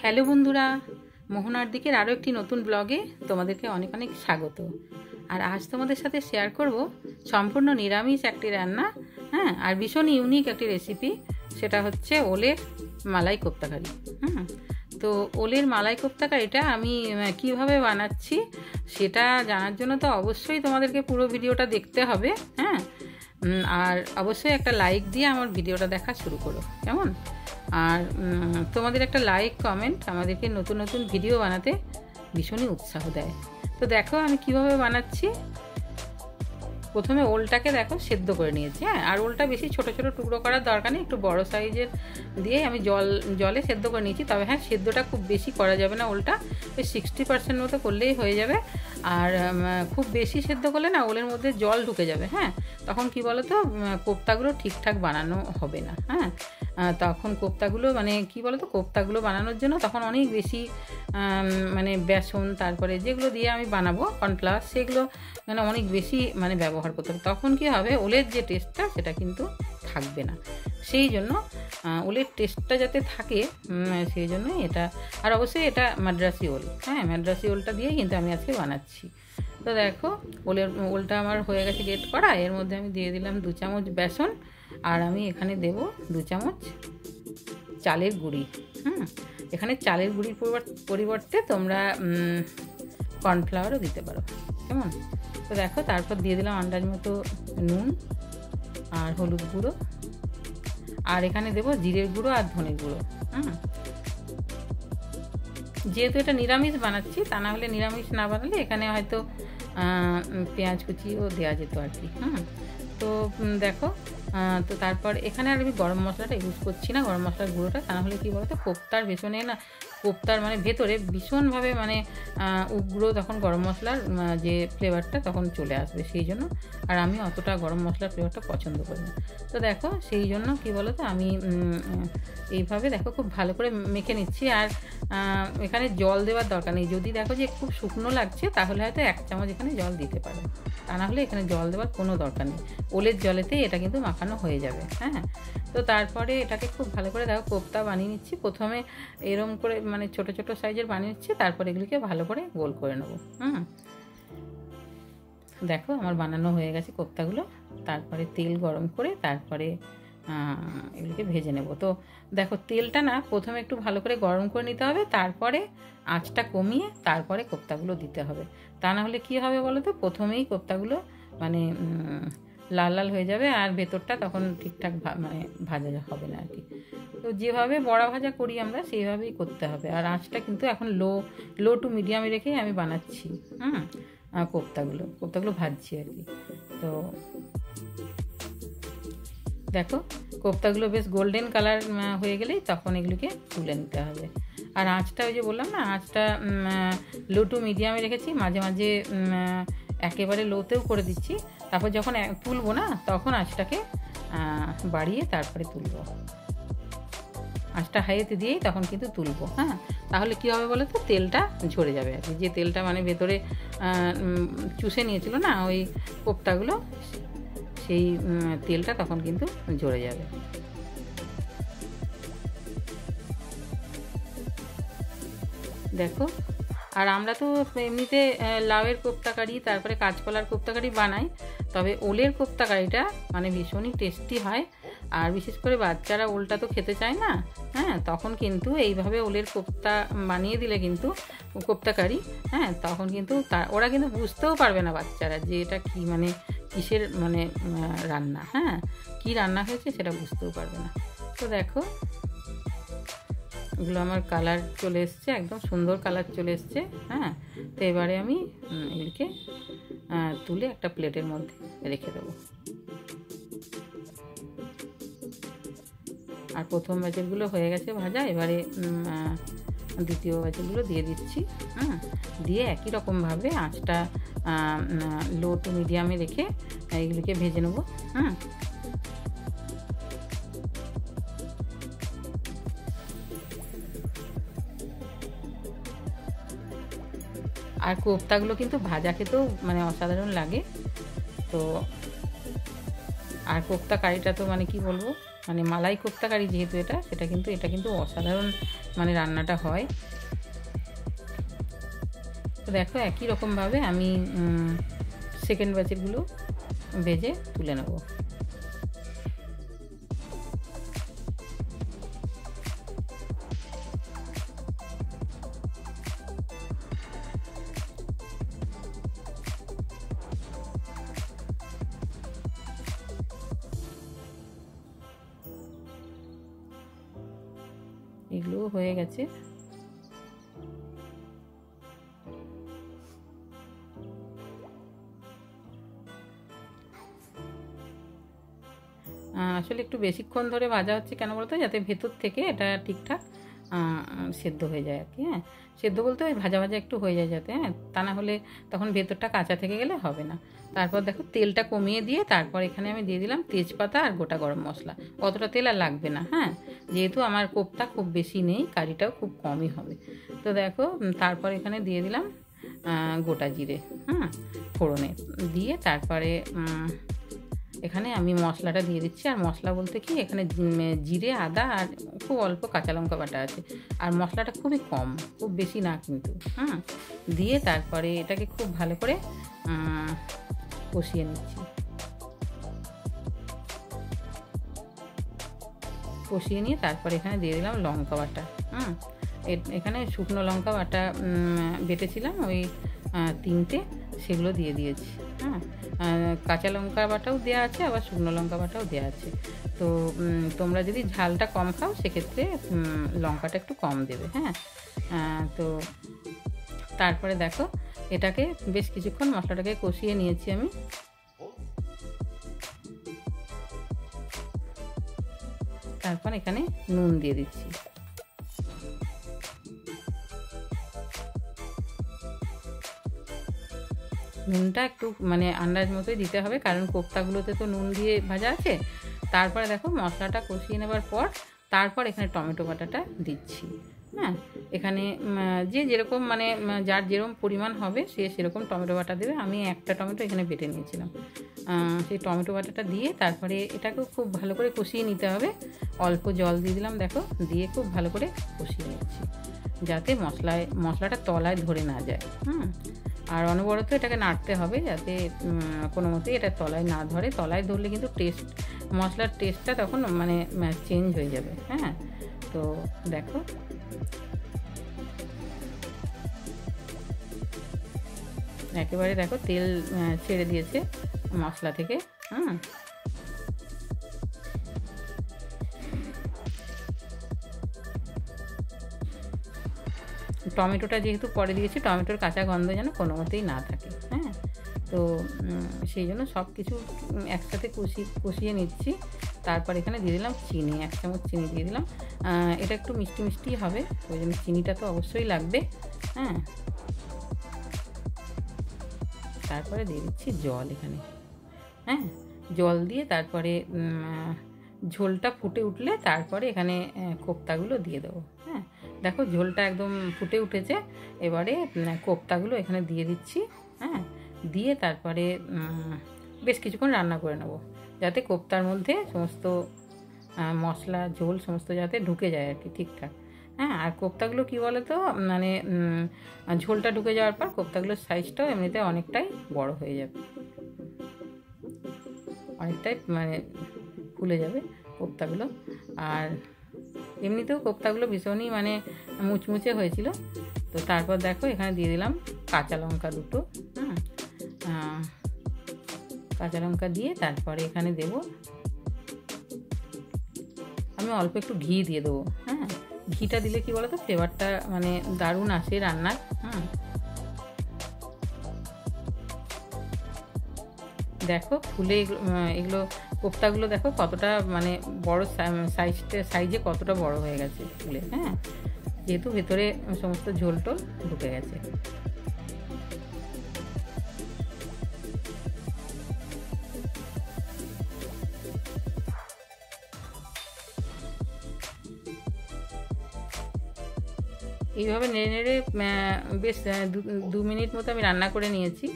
Hello বন্ধুরা, মোহনার দিকের আরও একটি নতুন ব্লগে তোমাদেরকে অনেক অনেক স্বাগত। আর আজ তোমাদের সাথে শেয়ার করব সম্পূর্ণ নিরামিষ একটি রান্না, আর ভীষণ ইউনিক একটি রেসিপি। সেটা হচ্ছে ওলের মালাই কোপ্তাকারি। তো ওলের মালাই কোপ্তাকারিটা আমি কিভাবে বানাচ্ছি সেটা জানার জন্য তো অবশ্যই তোমাদেরকে পুরো ভিডিওটা দেখতে হবে। আর অবশ্যই একটা লাইক দিয়ে আমার ভিডিওটা দেখা শুরু করো, কেমন? আর তোমাদের একটা লাইক কমেন্ট আমাদেরকে নতুন নতুন ভিডিও বানাতে ভীষণই উৎসাহ দেয়। তো দেখো আমি কিভাবে বানাচ্ছি। প্রথমে ওলটাকে দেখো সেদ্ধ করে নিয়েছি। আর ওলটা বেশি ছোট ছোট টুকরো করার দরকার নেই, একটু বড় সাইজের দিয়ে আমি জলে সেদ্ধ করে নিয়েছি। তবে সেদ্ধটা খুব বেশি করা যাবে না, ওলটা ওই 60% মতো করলেই হয়ে যাবে। আর খুব বেশি সেদ্ধ করলে না ওলের মধ্যে জল ঢুকে যাবে, তখন কি বলো তো, কোপ্তাগুলো ঠিকঠাক বানানো হবে না। তখন কোপ্তাগুলো কি বলো তো, কোপ্তাগুলো বানানোর জন্য তখন অনেক বেশি বেসন, তারপরে যেগুলো দিয়ে আমি বানাবো কর্নফ্লাওয়ার, সেগুলো অনেক বেশি ব্যবহার করতে হবে। তখন কি হবে, ওলের যে টেস্টটা সেটা কিন্তু থাকবে না। সেই জন্য ওলের টেস্টটা যাতে থাকে সেই জন্য এটা। আর অবশ্যই এটা মাদ্রাসি ওল, মাদ্রাসি ওলটা দিয়েই কিন্তু আমি আজকে বানাচ্ছি। তো দেখো ওলটা আমার হয়ে গেছে গ্রেট করা। এর মধ্যে আমি দিয়ে দিলাম 2 চামচ বেসন, আর আমি এখানে দেব 2 চামচ চালের গুঁড়ি। এখানে চালের গুঁড়ির পরিবর্তে তোমরা কর্নফ্লাওয়ারও দিতে পারো, কেমন? তো দেখো তারপর দিয়ে দিলাম আন্দাজ মতো নুন আর হলুদ গুঁড়ো, আর এখানে দেবো জিরের গুঁড়ো আর ধনের গুঁড়ো। যেহেতু এটা নিরামিষ বানাচ্ছি, তা না হলে নিরামিষ না বানালে এখানে হয়তো পেঁয়াজ কুচিও দেওয়া যেত আর কি। তো দেখো, তো তারপর এখানে আর আমি গরম মশলাটা ইউজ করছি না, গরম মশলার গুঁড়োটা। তা নাহলে কী বলতো, কোপ্তার ভীষণে না, কোপ্তার ভেতরে ভীষণভাবে উগ্র তখন গরম মশলার যে ফ্লেভারটা তখন চলে আসবে, সেই জন্য। আর আমি অতটা গরম মশলার ফ্লেভারটা পছন্দ করি না। তো দেখো সেই জন্য কী বলো তো, আমি এইভাবে দেখো খুব ভালো করে মেখে নিচ্ছি। আর এখানে জল দেওয়ার দরকার নেই। যদি দেখো যে খুব শুকনো লাগছে তাহলে হয়তো 1 চামচ এখানে জল দিতে পারো, তা না হলে এখানে জল দেওয়ার কোনো দরকার নেই। ওলের জলেতেই এটা কিন্তু মাখানো হয়ে যাবে। তো তারপরে এটাকে খুব ভালো করে দেখো কোপ্তা বানিয়ে নিচ্ছি। প্রথমে এরম করে ছোট ছোট সাইজের বানিয়ে নিচ্ছি, তারপরে এগুলিকে ভালো করে গোল করে নেবো। দেখো আমার বানানো হয়ে গেছে কোপ্তাগুলো। তারপরে তেল গরম করে তারপরে এগুলিকে ভেজে নেব। তো দেখো তেলটা না প্রথমে একটু ভালো করে গরম করে নিতে হবে, তারপরে আঁচটা কমিয়ে তারপরে কোপ্তাগুলো দিতে হবে। তা না হলে কী হবে বলো তো, প্রথমেই কোপ্তাগুলো লাল লাল হয়ে যাবে আর ভেতরটা তখন ঠিকঠাক ভাজা হবে না আর কি। তো যেভাবে বড়া ভাজা করি আমরা সেইভাবেই করতে হবে। আর আঁচটা কিন্তু এখন লো টু মিডিয়ামে রেখেই আমি বানাচ্ছি। কোপ্তাগুলো ভাজছি আর কি। তো দেখো কোপ্তাগুলো বেশ গোল্ডেন কালার হয়ে গেলেই তখন এগুলোকে তুলে নিতে হবে। আর আঁচটা ওই যে বললাম না, আঁচটা লো টু মিডিয়ামে রেখেছি, মাঝে মাঝে একেবারে লোতেও করে দিচ্ছি। তারপর যখন তুলবো না তখন আঁচটাকে বাড়িয়ে তারপরে তুলবো। আঁচটা হাইতে দিয়েই তখন কিন্তু তুলবো। তাহলে কী হবে বলো তো, তেলটা ঝরে যাবে আর কি। যে তেলটা ভেতরে চুষে নিয়েছিল না ওই কোপ্তাগুলো, সেই তেলটা তখন কিন্তু ঝরে যাবে। দেখো, আর আমরা তো এমনিতে লাউয়ের কোপ্তাকারি, তারপরে কাঁচকলার কোপ্তাকারি বানাই, তবে ওলের কোপ্তাকারিটা ভীষণই টেস্টি হয়। আর বিশেষ করে বাচ্চারা ওলটা তো খেতে চায় না, তখন কিন্তু এইভাবে ওলের কোপ্তা বানিয়ে দিলে কিন্তু কোপ্তাকারি, তখন কিন্তু ওরা কিন্তু বুঝতেও পারবে না বাচ্চারা যে এটা কি কিসের রান্না, কি রান্না হয়েছে সেটা বুঝতেও পারবে না। তো দেখো এগুলো আমার কালার চলে এসছে, একদম সুন্দর কালার চলে এসছে। তো এবারে আমি এগুলিকে তুলে একটা প্লেটের মধ্যে রেখে দেবো। আর প্রথম ব্যাচেরগুলো হয়ে গেছে ভাজা, এবারে দ্বিতীয় ব্যাচেরগুলো দিয়ে দিচ্ছি। দিয়ে একই রকমভাবে আঁচটা লো টু মিডিয়ামে রেখে এগুলিকে ভেজে নেবো। আর কোপ্তাগুলো কিন্তু ভাজা খেতেও অসাধারণ লাগে। তো আর কোপ্তা কারিটা তো কি বলবো, মানে মালাই কোপ্তা কারি যেহেতু এটা কিন্তু অসাধারণ মানে রান্নাটা হয়। তো দেখো একই রকমভাবে আমি সেকেন্ড ব্যাচেরগুলো ভেজে তুলে নেব। এগুলো হয়ে গেছে। আসলে একটু বেশিক্ষণ ধরে ভাজা হচ্ছে কেন বলতো, যাতে ভেতর থেকে এটা ঠিকঠাক সেদ্ধ হয়ে যায় আর কি। হ্যাঁ, সেদ্ধ বলতে ওই ভাজা ভাজা একটু হয়ে যায় যাতে, হ্যাঁ, তা না হলে তখন ভেতরটা কাঁচা থেকে গেলে হবে না। তারপর দেখো তেলটা কমিয়ে দিয়ে তারপর এখানে আমি দিয়ে দিলাম তেজপাতা আর গোটা গরম মশলা। অতটা তেল আর লাগবে না, হ্যাঁ, যেহেতু আমার কোপ্তা খুব বেশি নেই, কারিটাও খুব কমই হবে। তো দেখো তারপর এখানে দিয়ে দিলাম গোটা জিরে, ফোড়নে দিয়ে তারপরে এখানে আমি মশলাটা দিয়ে দিচ্ছি। আর মশলা বলতে কি, এখানে জিরে, আদা আর খুব অল্প কাঁচা লঙ্কা বাটা আছে। আর মশলাটা খুবই কম, খুব বেশি না কিন্তু। দিয়ে তারপরে এটাকে খুব ভালো করে কষিয়ে নিচ্ছি। কষিয়ে নিয়ে তারপরে এখানে দিয়ে দিলাম লঙ্কা বাটা। এখানে শুকনো লঙ্কা বাটা বেটেছিলাম ওই 3টে, সেগুলো দিয়ে দিয়েছি। কাঁচা লঙ্কা বাটাও দেওয়া আছে, আবার শুকনো লঙ্কা বাটাও দেওয়া আছে। তো তোমরা যদি ঝালটা কম খাও সেক্ষেত্রে লঙ্কাটা একটু কম দেবে। তো তারপরে দেখো এটাকে বেশ কিছুক্ষণ মশলাটাকে কষিয়ে নিয়েছি আমি। তারপর এখানে নুন দিয়ে দিচ্ছি। নুনটা একটু মানে আন্দাজ মতোই দিতে হবে, কারণ কোপ্তাগুলোতে তো নুন দিয়ে ভাজা আছে। তারপরে দেখো মশলাটা কষিয়ে নেবার পর তারপর এখানে টমেটো বাটাটা দিচ্ছি। এখানে যে যেরকম মানে যার যেরকম পরিমাণ হবে সে সেরকম টমেটো বাটা দেবে। আমি একটা টমেটো এখানে বেটে নিয়েছিলাম। সেই টমেটো বাটাটা দিয়ে তারপরে এটাকেও খুব ভালো করে কষিয়ে নিতে হবে। অল্প জল দিয়ে দিলাম, দেখো, দিয়ে খুব ভালো করে কষিয়ে নিচ্ছি যাতে মশলাটা তলায় ধরে না যায়। আর অনবরত এটাকে নাড়তে হবে যাতে কোনো মতেই এটা তলায় না ধরে। তলায় ধরলে কিন্তু মশলার টেস্টটা তখন মানে চেঞ্জ হয়ে যাবে। তো দেখো একেবারে দেখো তেল ছেড়ে দিয়েছে মশলা থেকে। টমেটোটা যেহেতু পরে দিয়েছি, টমেটোর কাঁচা গন্ধ যেন কোনো মতেই না থাকে। তো সেই জন্য সব কিছু একসাথে কষিয়ে নিচ্ছি। তারপর এখানে দিয়ে দিলাম চিনি, 1 চামচ চিনি দিয়ে দিলাম। এটা একটু মিষ্টি মিষ্টি হবে, ওই জন্য চিনিটা তো অবশ্যই লাগবে। তারপরে দিয়ে দিচ্ছি জল এখানে। জল দিয়ে তারপরে ঝোলটা ফুটে উঠলে তারপরে এখানে কোপ্তাগুলো দিয়ে দেবো। দেখো ঝোলটা একদম ফুটে উঠেছে। এবারে কোপ্তাগুলো এখানে দিয়ে দিচ্ছি। দিয়ে তারপরে বেশ কিছুক্ষণ রান্না করে নেব যাতে কোপ্তার মধ্যে সমস্ত মশলা ঝোল সমস্ত যাতে ঢুকে যায় আর কি ঠিকঠাক। আর কোপ্তাগুলো কী বলো তো, মানে ঝোলটা ঢুকে যাওয়ার পর কোপ্তাগুলোর সাইজটাও এমনিতে অনেকটাই বড় হয়ে যাবে, অনেকটাই মানে ফুলে যাবে কোপ্তাগুলো। আর এমনিতেও কোপ্তাগুলো ভীষণই মানে মুচমুচে হয়েছিল। তো তারপর দেখো এখানে দিয়ে দিলাম কাঁচা লঙ্কা 2টো। কাঁচা লঙ্কা দিয়ে তারপরে এখানে দেব আমি অল্প একটু ঘি দিয়ে দেবো। ঘিটা দিলে কি বলো তো, ফ্লেভারটা মানে দারুণ আসে রান্নার। দেখো ফুলে এগুলো কোপ্তাগুলো দেখো কতটা মানে বড় সাইজে কতটা বড় হয়ে গেছে ফুলে। যেহেতু ভেতরে সমস্ত ঝোল টোল ঢুকে গেছে। এইভাবে নেড়ে নেড়ে বেশ 2 মিনিট মতো আমি রান্না করে নিয়েছি।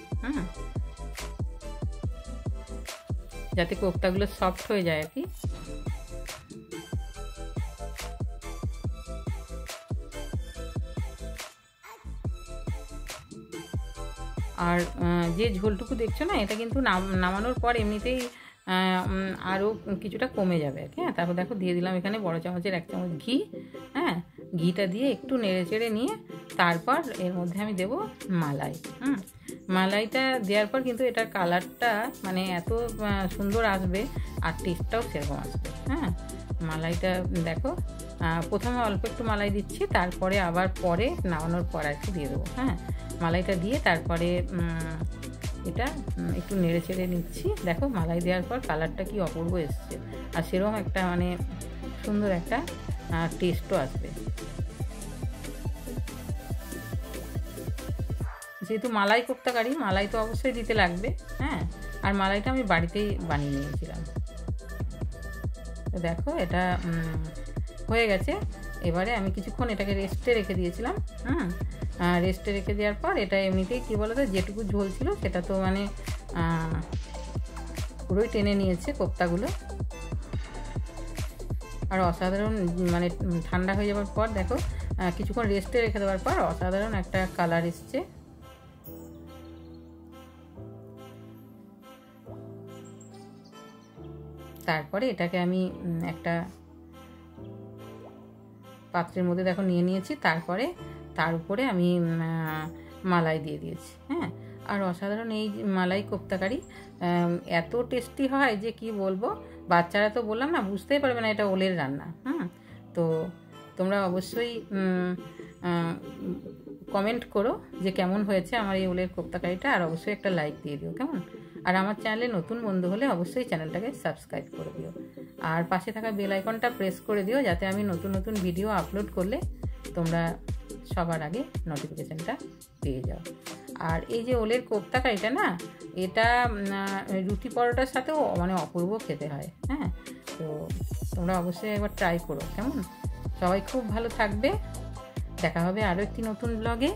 যাতে কোপ্তাগুলো সফট হয়ে যায় আর কি। আর যে ঝোলটুকু দেখছো না, এটা কিন্তু নামানোর পর এমনিতেই আরও কিছুটা কমে যাবে আর কি। হ্যাঁ, তারপর দেখো দিয়ে দিলাম এখানে বড় চামচের 1 চামচ ঘি। হ্যাঁ, ঘিটা দিয়ে একটু নেড়ে চেড়ে নিয়ে তারপর এর মধ্যে আমি দেবো মালাই। মালাইটা দেওয়ার পর কিন্তু এটার কালারটা মানে এত সুন্দর আসবে আর টেস্টটাও সেরকম আসবে। হ্যাঁ, মালাইটা দেখো প্রথমে অল্প একটু মালাই দিচ্ছি, তারপরে আবার পরে নামানোর পর আর কি দিয়ে দেবো। হ্যাঁ, মালাইটা দিয়ে তারপরে এটা একটু নেড়ে চেড়ে নিচ্ছি। দেখো মালাই দেওয়ার পর কালারটা কি অপূর্ব এসছে, আর সেরকম একটা মানে সুন্দর একটা টেস্টও আসবে। যেহেতু মালাই কোপ্তা কারি, মালাই তো অবশ্যই দিতে লাগবে। হ্যাঁ, আর মালাইটা আমি বাড়িতেই বানিয়ে নিয়েছিলাম। তো দেখো এটা হয়ে গেছে। এবারে আমি কিছুক্ষণ এটাকে রেস্টে রেখে দিয়েছিলাম। রেস্টে রেখে দেওয়ার পর এটা এমনিতেই কী বলো তো, যেটুকু ঝোল ছিল সেটা তো মানে পুরোই টেনে নিয়েছে কোপ্তাগুলো। আর অসাধারণ মানে ঠান্ডা হয়ে যাওয়ার পর দেখো কিছুক্ষণ রেস্টে রেখে দেওয়ার পর অসাধারণ একটা কালার এসছে। তারপরে এটাকে আমি একটা পাত্রের মধ্যে দেখো নিয়ে নিয়েছি, তারপরে তার উপরে আমি মালাই দিয়ে দিয়েছি। হ্যাঁ, আর অসাধারণ এই মালাই কোপ্তা কারি এত টেস্টি হয় যে কি বলবো। বাচ্চারা তো বললাম না, বুঝতেই পারবে না এটা ওলের রান্না। তো তোমরা অবশ্যই কমেন্ট করো যে কেমন হয়েছে আমার এই ওলের কোপ্তা কারিটা, আর অবশ্যই একটা লাইক দিয়ে দিও কেমন। আর আমার চ্যানেলে নতুন বন্ধু হলে অবশ্যই চ্যানেলটাকে সাবস্ক্রাইব করে দিও, আর পাশে থাকা বেল আইকনটা প্রেস করে দিও, যাতে আমি নতুন নতুন ভিডিও আপলোড করলে তোমরা সবার আগে নোটিফিকেশানটা পেয়ে যাও। আর এই যে ওলের কোপ্তা কারিটা না, এটা রুটি পরোটার সাথেও মানে অপূর্ব খেতে হয়। হ্যাঁ, তো তোমরা অবশ্যই একবার ট্রাই করো কেমন। সবাই খুব ভালো থাকবে, দেখা হবে আরও একটি নতুন ব্লগে।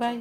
বাই।